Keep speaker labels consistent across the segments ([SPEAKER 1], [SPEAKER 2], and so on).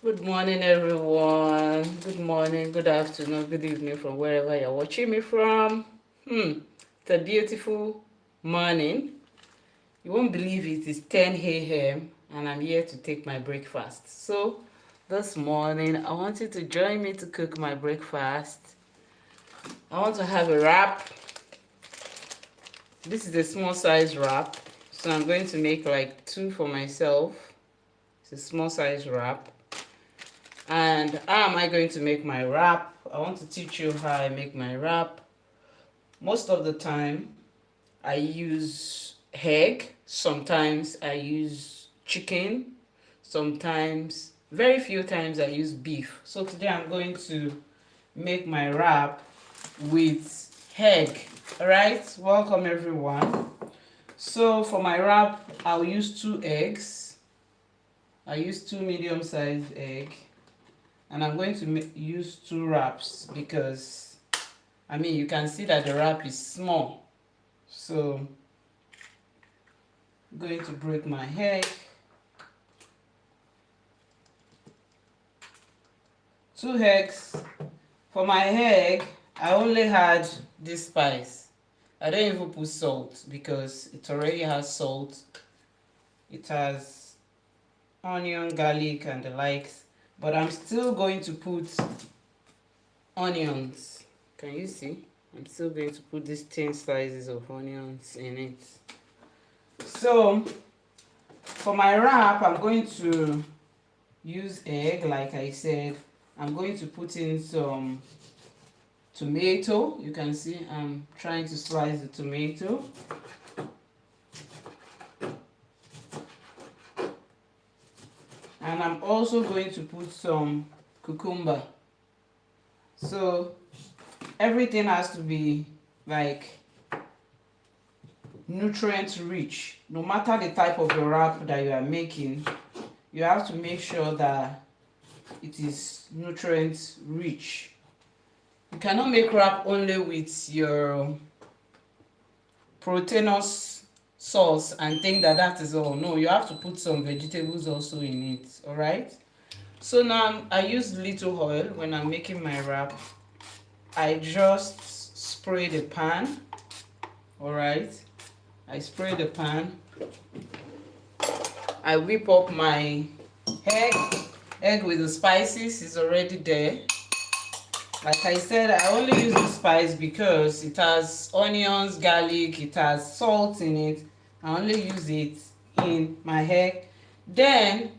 [SPEAKER 1] Good morning, everyone. Good morning, good afternoon, good evening from wherever you're watching me from. It's a beautiful morning. You won't believe it is 10 a.m. and I'm here to take my breakfast. So, this morning, I want you to join me to cook my breakfast. I want to have a wrap. This is a small size wrap, so I'm going to make like two for myself. It's a small size wrap. And how am I going to make my wrap? I want to teach you how I make my wrap. Most of the time I use egg, sometimes I use chicken, sometimes, very few times I use beef. So today I'm going to make my wrap with egg. Alright, welcome everyone. So for my wrap I'll use 2 eggs. I use 2 medium-sized eggs. And I'm going to use 2 wraps because you can see that the wrap is small. So I'm going to break my egg. 2 eggs. For my egg, I only had this spice. I don't even put salt because it already has salt. It has onion, garlic, and the likes. But I'm still going to put onions. Can you see? I'm still going to put these thin slices of onions in it. So for my wrap, I'm going to use egg, like I said. I'm going to put in some tomato. You can see I'm trying to slice the tomato. And I'm also going to put some cucumber. So everything has to be like nutrient rich. No matter the type of the wrap that you are making, you have to make sure that it is nutrient rich. You cannot make wrap only with your proteinous sauce and think that that is all. No, you have to put some vegetables also in it. All right, so now I use little oil when I'm making my wrap. I just spray the pan. All right, I spray the pan. I whip up my egg with the spices is already there. Like I said, I only use the spice because it has onions, garlic, it has salt in it. I only use it in my egg. Then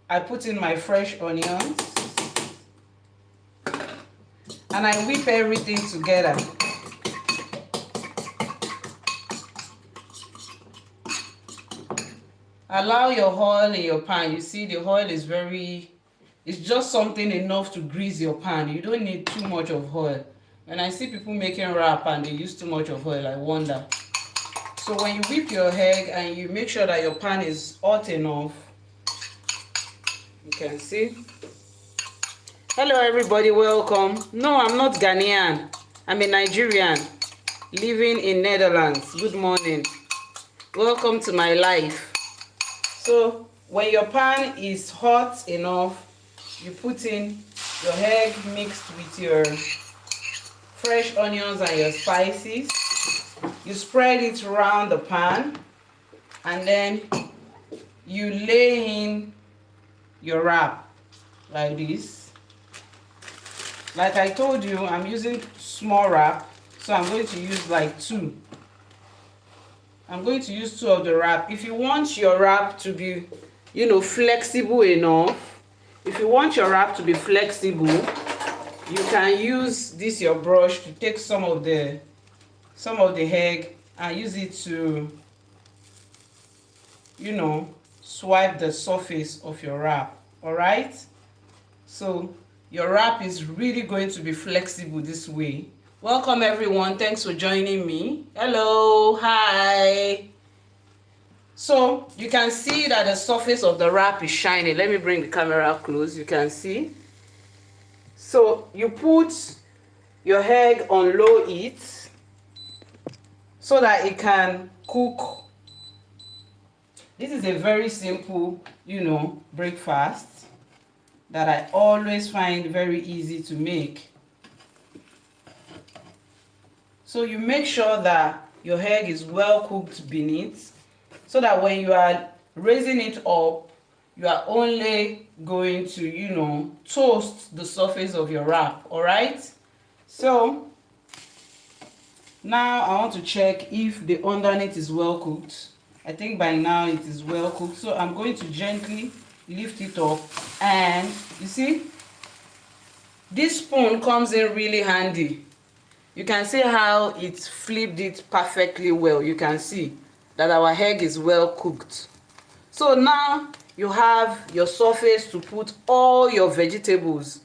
[SPEAKER 1] I put in my fresh onions and I whip everything together. Allow your oil in your pan. You see the oil is it's just something enough to grease your pan. You don't need too much of oil. When I see people making wrap and they use too much of oil, I wonder. So when you whip your egg and you make sure that your pan is hot enough, you can see. Hello everybody, welcome. No, I'm not Ghanaian. I'm a Nigerian living in Netherlands. Good morning. Welcome to my life. So when your pan is hot enough, you put in your egg mixed with your fresh onions and your spices. You spread it around the pan and then you lay in your wrap like this. Like I told you, I'm using small wrap, so I'm going to use like 2. I'm going to use 2 of the wrap. If you want your wrap to be, flexible enough, if you want your wrap to be flexible, you can use this your brush to take some of the egg and use it to, swipe the surface of your wrap. All right? So your wrap is really going to be flexible this way. Welcome everyone. Thanks for joining me. Hello. Hi. So you can see that the surface of the wrap is shiny. Let me bring the camera close. You can see. So you put your egg on low heat so that it can cook. This is a very simple, breakfast. that I always find very easy to make. So you make sure that your egg is well cooked beneath, so that when you are raising it up, you are only going to, toast the surface of your wrap. All right? So now I want to check if the underneath is well cooked. I think by now it is well cooked. So I'm going to gently lift it up, and you see, this spoon comes in really handy. You can see how it flipped it perfectly well. You can see that our egg is well cooked. So now you have your surface to put all your vegetables,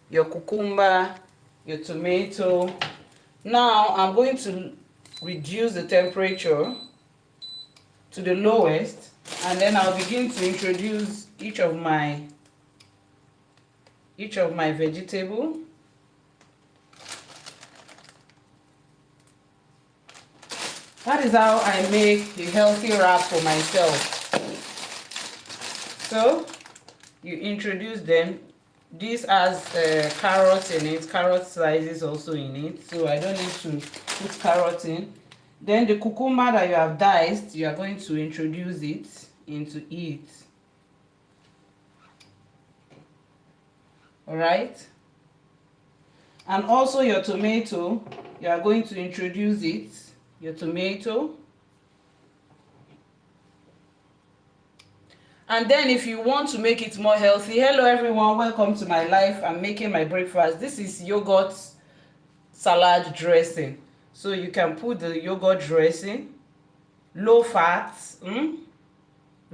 [SPEAKER 1] your cucumber, your tomato. Now I'm going to reduce the temperature to the lowest, and then I'll begin to introduce each of my vegetable. That is how I make a healthy wrap for myself. So you introduce them. This has carrots in it, carrot slices also in it, so I don't need to put carrot in. Then the cucumber that you have diced, you are going to introduce it into it. All right? And also your tomato, you are going to introduce it, your tomato. And then if you want to make it more healthy, hello everyone, welcome to my life. I'm making my breakfast. This is yogurt salad dressing. So you can put the yogurt dressing, low fat. You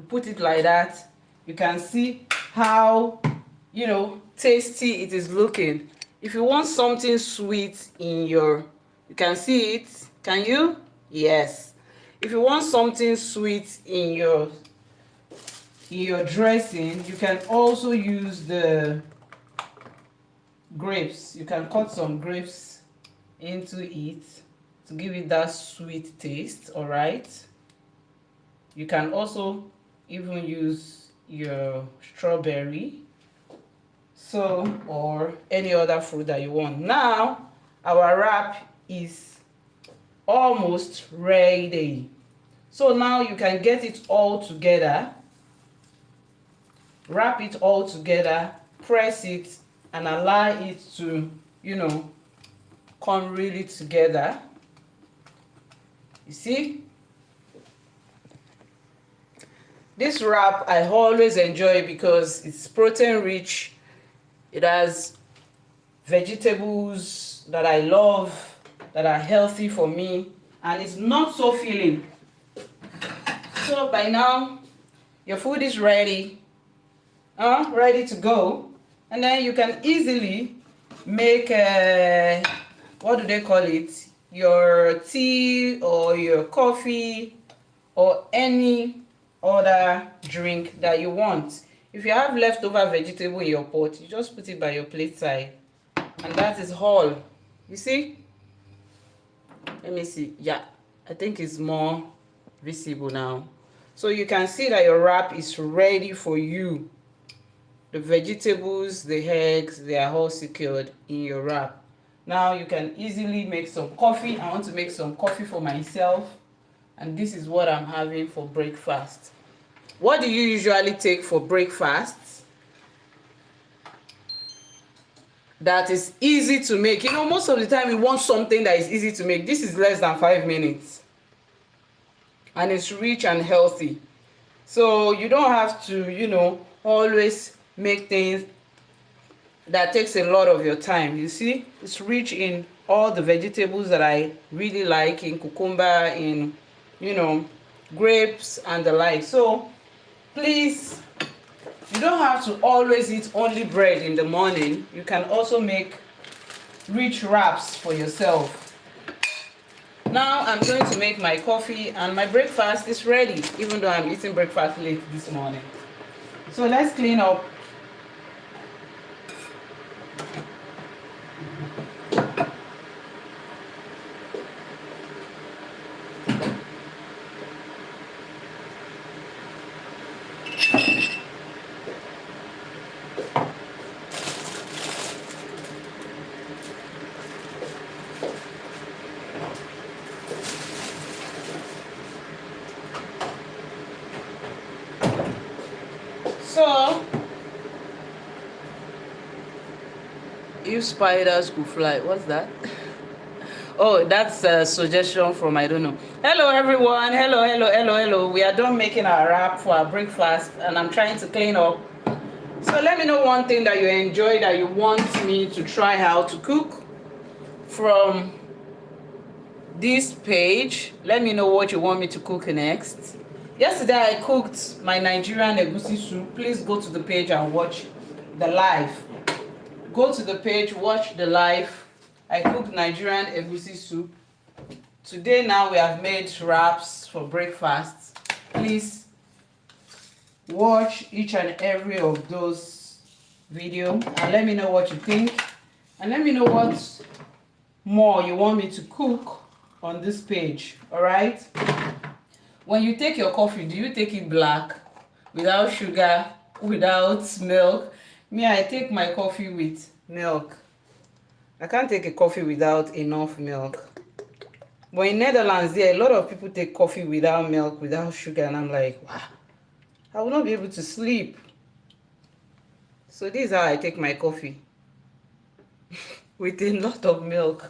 [SPEAKER 1] put it like that. You can see how, tasty it is looking. If you want something sweet in your, you can see it. Can you? Yes. If you want something sweet in your dressing, you can also use the grapes. You can cut some grapes into it to give it that sweet taste. All right? You can also even use your strawberry, or any other fruit that you want. Now our wrap is almost ready. So now you can get it all together, wrap it all together, press it, and allow it to, come really together. You see? This wrap I always enjoy because it's protein rich. It has vegetables that I love, that are healthy for me, and it's not so filling. So by now your food is ready, ready to go. And then you can easily make what do they call it, your tea or your coffee or any other drink that you want. If you have leftover vegetable in your pot, you just put it by your plate side, and that is all. You see? Let me see. Yeah, I think it's more visible now. So you can see that your wrap is ready for you. The vegetables, the eggs, they are all secured in your wrap. Now you can easily make some coffee. I want to make some coffee for myself, and this is what I'm having for breakfast. What do you usually take for breakfast that is easy to make? Most of the time you want something that is easy to make. This is less than 5 minutes, and it's rich and healthy. So you don't have to, always make things that takes a lot of your time. You see, it's rich in all the vegetables that I really like, in cucumber, in, grapes and the like. So please, you don't have to always eat only bread in the morning. You can also make rich wraps for yourself. Now I'm going to make my coffee, and my breakfast is ready, even though I'm eating breakfast late this morning. So let's clean up. If spiders could fly, what's that? Oh, that's a suggestion from I don't know. Hello everyone. Hello, hello, hello, hello. We are done making our wrap for our breakfast and I'm trying to clean up. So let me know one thing that you enjoy that you want me to try how to cook from this page. Let me know what you want me to cook next. Yesterday I cooked my Nigerian egusi soup. Please go to the page and watch the live. Go to the page, watch the live. I cooked Nigerian egusi soup. Today now we have made wraps for breakfast. Please watch each and every of those videos and let me know what you think. And let me know what more you want me to cook on this page. Alright? When you take your coffee, do you take it black? Without sugar? Without milk? Me, I take my coffee with milk. I can't take a coffee without enough milk. But in Netherlands, there a lot of people take coffee without milk, without sugar, and I'm like, wow, I will not be able to sleep. So this is how I take my coffee. With a lot of milk.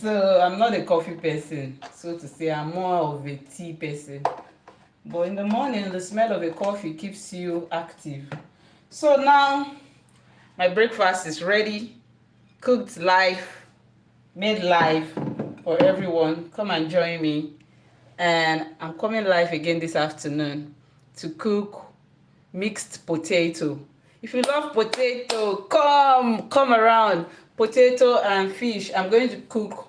[SPEAKER 1] So I'm not a coffee person, so to say. I'm more of a tea person. But in the morning, the smell of a coffee keeps you active. So now, my breakfast is ready. Cooked live, made live for everyone. Come and join me. And I'm coming live again this afternoon to cook mixed potato. If you love potato, come around. Potato and fish. I'm going to cook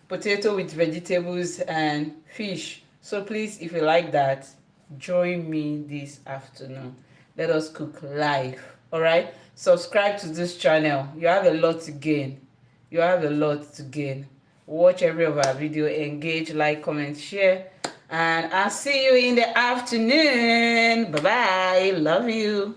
[SPEAKER 1] potato with vegetables and fish. So please, if you like that, join me this afternoon. Let us cook live. All right? Subscribe to this channel. You have a lot to gain. You have a lot to gain. Watch every of our video, engage, like, comment, share. And I'll see you in the afternoon. Bye-bye. Love you.